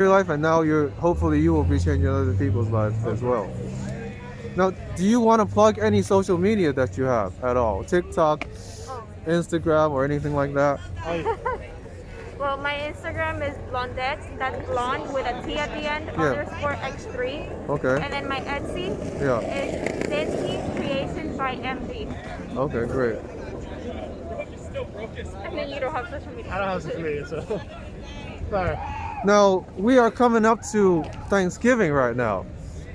your life, and now hopefully you will be changing other people's lives as well. Now, do you want to plug any social media that you have at all? TikTok, Oh. Instagram, or anything like that? Well, my Instagram is blondette. That's blonde with a T at the end. Yeah. Underscore X3. Okay. And then my Etsy Yeah. is Disney Creations by MD. Okay, great. I mean, you don't have social media. I don't have social media, so sorry. Now, we are coming up to Thanksgiving right now.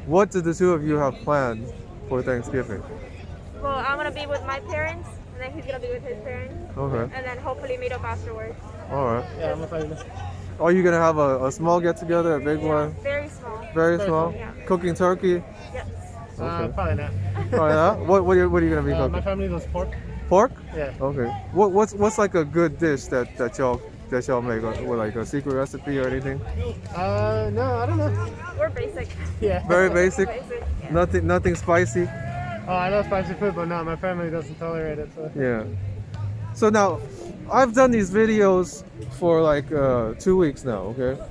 What do the two of you have planned for Thanksgiving? Well, I'm gonna be with my parents, and then he's gonna be with his parents, Okay. and then hopefully meet up afterwards. All right. Yeah, I'm gonna tell you this. Are you gonna have a small get together, a big one? Very small. Very Very small? small. Yeah. Cooking turkey? Yes. Okay. Probably not. Oh yeah. What are you gonna be My cooking? family does pork. Pork? Yeah. Okay. What's like a good dish that y'all make, with like a secret recipe or anything? No, I don't know. We're basic. Yeah. Very basic. Basic. Yeah. Nothing spicy. Oh, I love spicy food, but no, my family doesn't tolerate it. So. Yeah. So now, I've done these videos for like 2 weeks now, okay?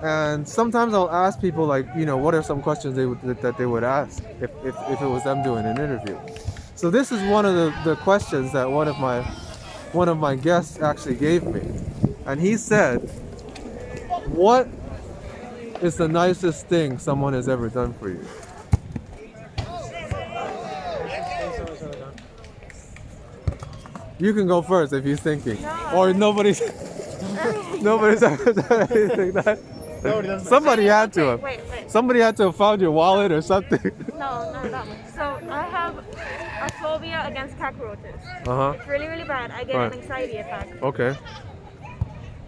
And sometimes I'll ask people like, what are some questions that they would ask if it was them doing an interview. So this is one of the questions that one of my guests actually gave me. And he said, what is the nicest thing someone has ever done for you? You can go first if you're thinking. No. Or nobody's ever done anything that. Nobody does. Somebody had to have. Wait. Somebody had to have found your wallet or something. No, not that one. So I have a phobia against cockroaches. Uh-huh. It's really, really bad. I get Right. an anxiety attack. Okay.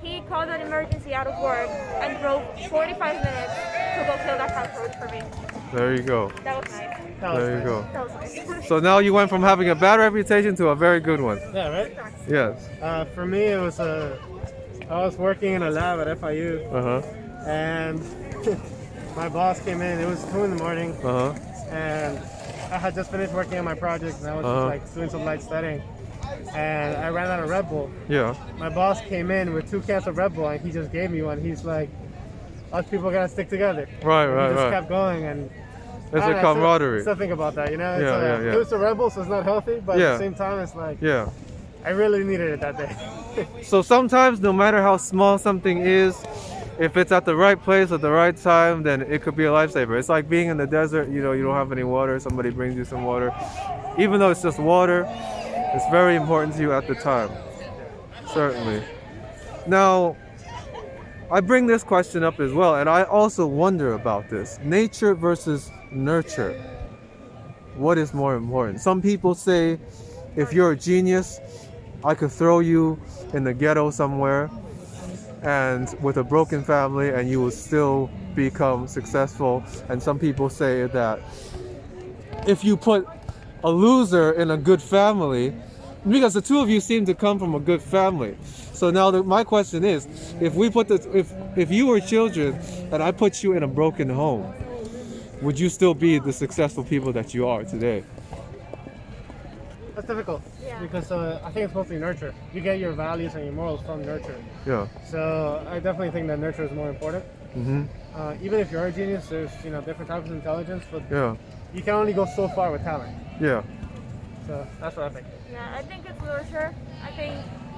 He called an emergency out of work and drove 45 minutes to go kill that cockroach for me. There you go. That was nice. That was There you nice. go. That was nice. So now you went from having a bad reputation to a very good one. Yeah, right? Yes. For me, it was I was working in a lab at FIU, Uh-huh. and my boss came in. It was 2 in the morning, Uh-huh. and I had just finished working on my project, and I was Uh-huh. just like doing some light studying. And I ran out of Red Bull. Yeah. My boss came in with 2 cans of Red Bull, and he just gave me one. He's like, "Us people gotta stick together." Right, And right, he just right. kept going, and It's I a don't know, camaraderie. Still think about that, you know? It's Yeah, yeah. It was a Red Bull, so it's not healthy, but Yeah. at the same time, it's like Yeah. I really needed it that day. So sometimes, no matter how small something is, if it's at the right place at the right time, then it could be a lifesaver. It's like being in the desert, you don't have any water, somebody brings you some water. Even though it's just water, it's very important to you at the time. Certainly. Now, I bring this question up as well, and I also wonder about this. Nature versus nurture. What is more important? Some people say, if you're a genius, I could throw you in the ghetto somewhere and with a broken family and you will still become successful. And some people say that if you put a loser in a good family, because the two of you seem to come from a good family. So now my question is, if you were children and I put you in a broken home, would you still be the successful people that you are today? That's difficult Yeah. because I think it's mostly nurture. You get your values and your morals from nurture. Yeah. So I definitely think that nurture is more important. Mm-hmm. Even if you're a genius, there's different types of intelligence, but Yeah. you can only go so far with talent. Yeah. So that's what I think. Yeah, I think it's nurture. I think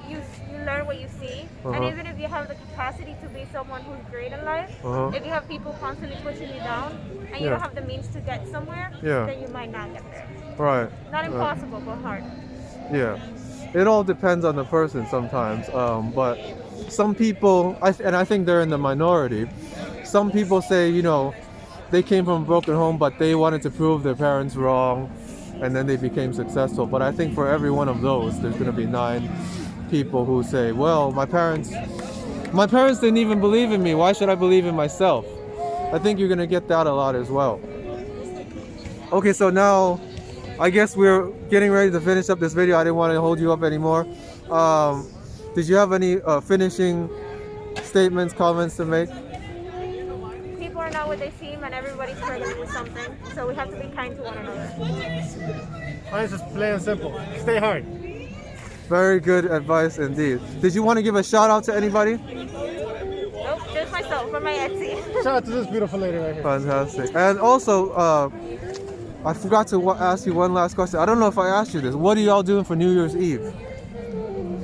you learn what you see, and Uh-huh. even if you have the capacity to be someone who's great in life, Uh-huh. if you have people constantly pushing you down and you Yeah. don't have the means to get somewhere, Yeah. then you might not get there. Right. Not Right. impossible, but hard. Yeah, it all depends on the person sometimes. But some people, and I think they're in the minority. Some people say, they came from a broken home, but they wanted to prove their parents wrong, and then they became successful. But I think for every one of those, there's going to be 9 people who say, well, my parents didn't even believe in me. Why should I believe in myself? I think you're going to get that a lot as well. Okay, so now I guess we're getting ready to finish up this video. I didn't want to hold you up anymore. Did you have any finishing statements, comments to make? People are not what they seem, and everybody's struggling with something. So we have to be kind to one another. Mine's just plain and simple. Stay hard. Very good advice indeed. Did you want to give a shout out to anybody? Nope, just my myself for my Etsy. Shout out to this beautiful lady right here. Fantastic. And also, I forgot to ask you one last question. I don't know if I asked you this. What are y'all doing for New Year's Eve?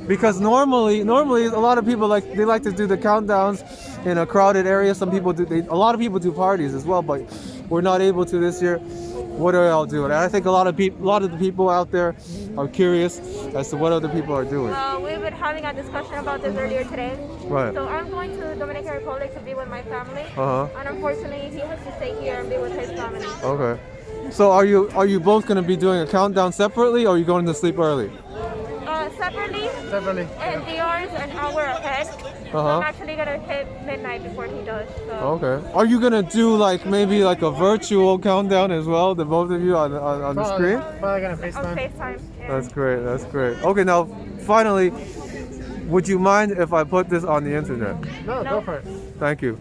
Because normally a lot of people like to do the countdowns in a crowded area. Some people do. A lot of people do parties as well, but we're not able to this year. What are y'all doing? And I think a lot of the people out there are curious as to what other people are doing. We've been having a discussion about this earlier today. Right. So I'm going to Dominican Republic to be with my family. And unfortunately, he has to stay here and be with his family. Okay. So are you both going to be doing a countdown separately, or are you going to sleep early? Separately. And DR's an hour ahead. So I'm actually gonna hit midnight before he does. So. Okay. Are you gonna do like maybe like a virtual countdown as well, the both of you on the screen? Probably gonna FaceTime. On FaceTime. Yeah. That's great. That's great. Okay, now finally, would you mind if I put this on the internet? No, go for it. Thank you.